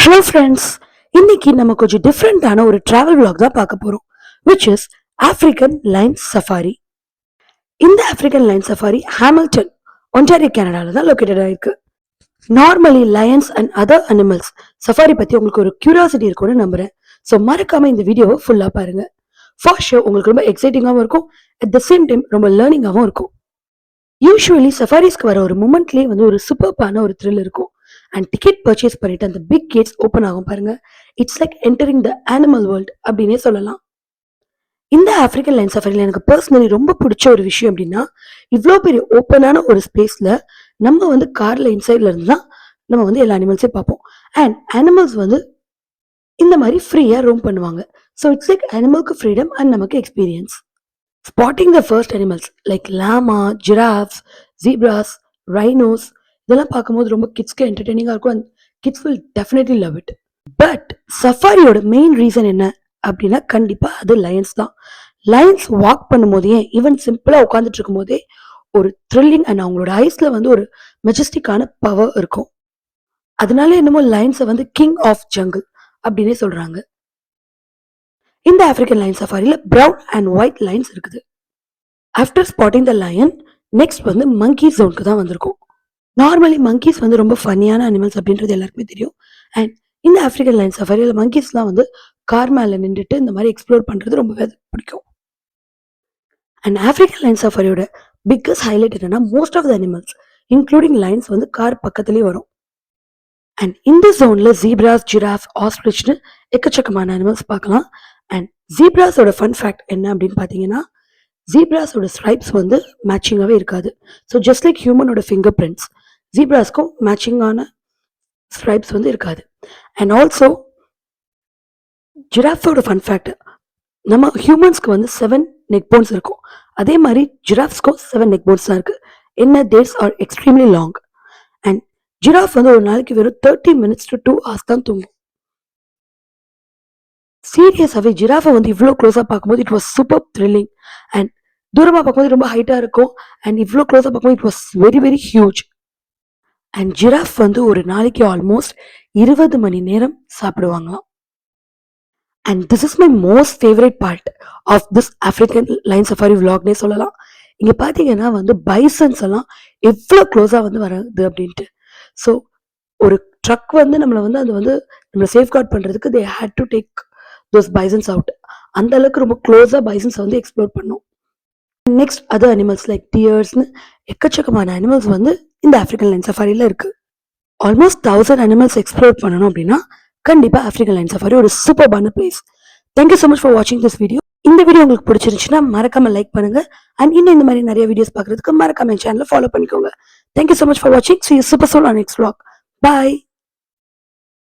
Hello friends, இன்னைக்கு நம்ம கொஞ்சம் டிஃப்ரெண்டான ஒரு டிராவல் vlog தான் பார்க்க போறோம், which is African lion safari. இந்த African lion safari Hamilton, Ontario, கனடால தான் லொக்கேட்டட் ஆயிருக்கு. Normally lions and other animals safari பத்தி உங்களுக்கு ஒரு கியூரியாசிட்டி இருக்கும்னு நம்புறேன். ஸோ மறக்காம இந்த வீடியோவை ஃபுல்லா பாருங்க. ஃபார் ஷோர் உங்களுக்கு ரொம்ப எக்ஸைட்டிங்காகவும் இருக்கும், அட் த சேம் டைம் ரொம்ப லேர்னிங்காகவும் இருக்கும். யூஸ்வலி சஃபாரிஸ்க்கு வர ஒரு மூமெண்ட்லேயே வந்து ஒரு சூப்பர்பான ஒரு த்ரில் இருக்கும். அண்ட் டிக்கெட் பர்ச்சேஸ் பண்ணிட்டு அந்த பிக் கேட்ஸ் ஓப்பன் ஆகும் பாருங்க, it's like entering the animal world அப்படின்னே சொல்லலாம். இந்த ஆப்பிரிக்கன் லைன் சஃபாரியில் எனக்கு பர்சனலி ரொம்ப பிடிச்ச ஒரு விஷயம் அப்படின்னா, இவ்வளோ பெரிய ஓப்பனான ஒரு ஸ்பேஸ்ல நம்ம வந்து கார்ல இன்சைட்ல இருந்து தான் நம்ம வந்து எல்லா அனிமல்ஸையும் பார்ப்போம். அண்ட் அனிமல்ஸ் வந்து இந்த மாதிரி ஃப்ரீயா ரோம் பண்ணுவாங்க. ஸோ இட்ஸ் லைக் அனிமலுக்கு ஃப்ரீடம் அண்ட் நமக்கு experience. Spotting the first animals like llama, giraffes, zebras, rhinos இதெல்லாம் பார்க்கும்போது ரொம்ப கிட்ஸ்க்கு என்டர்டெய்னிங்காக இருக்கும். And kids will definitely love it. But சஃபாரியோட மெயின் ரீசன் என்ன அப்படின்னா கண்டிப்பாக அது லயன்ஸ் தான். லயன்ஸ் வாக் பண்ணும்போதே, ஈவன் சிம்பிளாக உட்காந்துட்டு இருக்கும் போதே ஒரு த்ரில்லிங் அண்ட் அவங்களோட ஐஸ்ல வந்து ஒரு மெஜஸ்டிக்கான பவர் இருக்கும். அதனால என்னமோ லயன்ஸை வந்து கிங் ஆஃப் ஜங்கிள் அப்படின்னே சொல்றாங்க. இந்த ஆப்பிரிக்கன் லைன் சஃபாரியில் ப்ரௌன் அண்ட் ஒயிட் லைன்ஸ் இருக்குது. After spotting the lion, next வந்து மங்கி ஜோனுக்கு தான் வந்திருக்கும். நார்மலி மங்கீஸ் வந்து ரொம்ப ஃபன்னியான அனிமல்ஸ் அப்படின்றது எல்லாருக்குமே தெரியும். அண்ட் இந்த ஆப்பிரிக்கன் லைன் சஃபாரியில் மங்கீஸ்லாம் வந்து கார் மேலே நின்றுட்டு இந்த மாதிரி எக்ஸ்ப்ளோர் பண்ணுறது ரொம்பவே பிடிக்கும். அண்ட் ஆப்பிரிக்கன் லைன் சஃபாரியோட பிக்கஸ்ட் ஹைலைட் என்னன்னா, most of the animals including lions வந்து கார் பக்கத்துலேயே வரும். அண்ட் இந்த ஜோன்ல ஜீப்ராஸ், ஜிராஃப், ஆஸ்ட்ரிச்னு எக்கச்சக்கமான அனிமல்ஸ் பார்க்கலாம். அண்ட் ஜீப்ராஸோட ஃபன் ஃபேக்ட் என்ன அப்படின்னு பார்த்தீங்கன்னா, ஜீப்ராஸோட ஸ்ட்ரைப்ஸ் வந்து மேட்சிங்காகவே இருக்காது. ஸோ ஜஸ்ட் லைக் ஹியூமனோட ஃபிங்கர் பிரிண்ட்ஸ், ஜீப்ராஸ்க்கும் மேட்சிங்கான ஸ்ட்ரைப்ஸ் வந்து இருக்காது. அண்ட் ஆல்சோ ஜிராஃபோட ஃபன் ஃபேக்ட், நம்ம ஹியூமன்ஸ்க்கு வந்து 7 நெக் போன்ஸ் இருக்கும். அதே மாதிரி ஜிராஃப்ஸ்க்கும் 7 நெக் போன்ஸ் தான் இருக்கு. என்ன, that's are extremely long. And giraffe வந்து ஒரு நாளைக்கு வெறும் 30 minutes to 2 hours தான் தூங்கும். சீரியஸாகவே ஜிராஃபை வந்து இவ்வளோ க்ளோஸாக பார்க்கும்போது it was super thrilling. And தூரமாக பார்க்கும்போது ரொம்ப ஹைட்டாக இருக்கும். அண்ட் இவ்வளோ க்ளோஸாக பார்க்கும்போது it was very very huge. And giraffe வந்து ஒரு நாளைக்கு ஆல்மோஸ்ட் 20 மணி நேரம் சாப்பிடுவாங்களாம். And this is my most favourite part of this African lion safari விலாக்னே சொல்லலாம். இங்கே பார்த்தீங்கன்னா வந்து பைசன்ஸ் எல்லாம் எவ்வளோ க்ளோஸாக வந்து வருது அப்படின்ட்டு. ஸோ ஒரு ட்ரக் வந்து நம்மளை வந்து அது வந்து நம்மளை சேஃப்கார்ட் பண்ணுறதுக்கு they had to take those bisons out. அந்த அளவுக்கு ரொம்ப க்ளோஸாக பைசன்ஸை வந்து எக்ஸ்ப்ளோர் பண்ணோம். நெக்ஸ்ட் அதர் அனிமல்ஸ் லைக் டியர்ஸ்னு எக்கச்சக்கமான அனிமல்ஸ் வந்து இந்த ஆஃப்ரிக்கன் லைன் சஃபாரியில் இருக்கு. ஆல்மோஸ்ட் 1000 அனிமல்ஸ் எக்ஸ்ப்ளோர் பண்ணணும் அப்படின்னா கண்டிப்பாக ஆஃப்ரிக்கன் லைன் சஃபாரி ஒரு சூப்பர்பான place. Thank you so much for வாட்சிங் திஸ் வீடியோ. இந்த வீடியோ உங்களுக்கு பிடிச்சிருந்துச்சுன்னா மறக்காம லைக் பண்ணுங்க. அண்ட் இன்னும் இந்த மாதிரி நிறைய வீடியோஸ் பார்க்கறதுக்கு மறக்காம என் சேனலை ஃபாலோ பண்ணிக்கோங்க. தேங்க்யூ ஸோ மச் ஃபார் வாட்சிங். See you super soon on next vlog. Bye.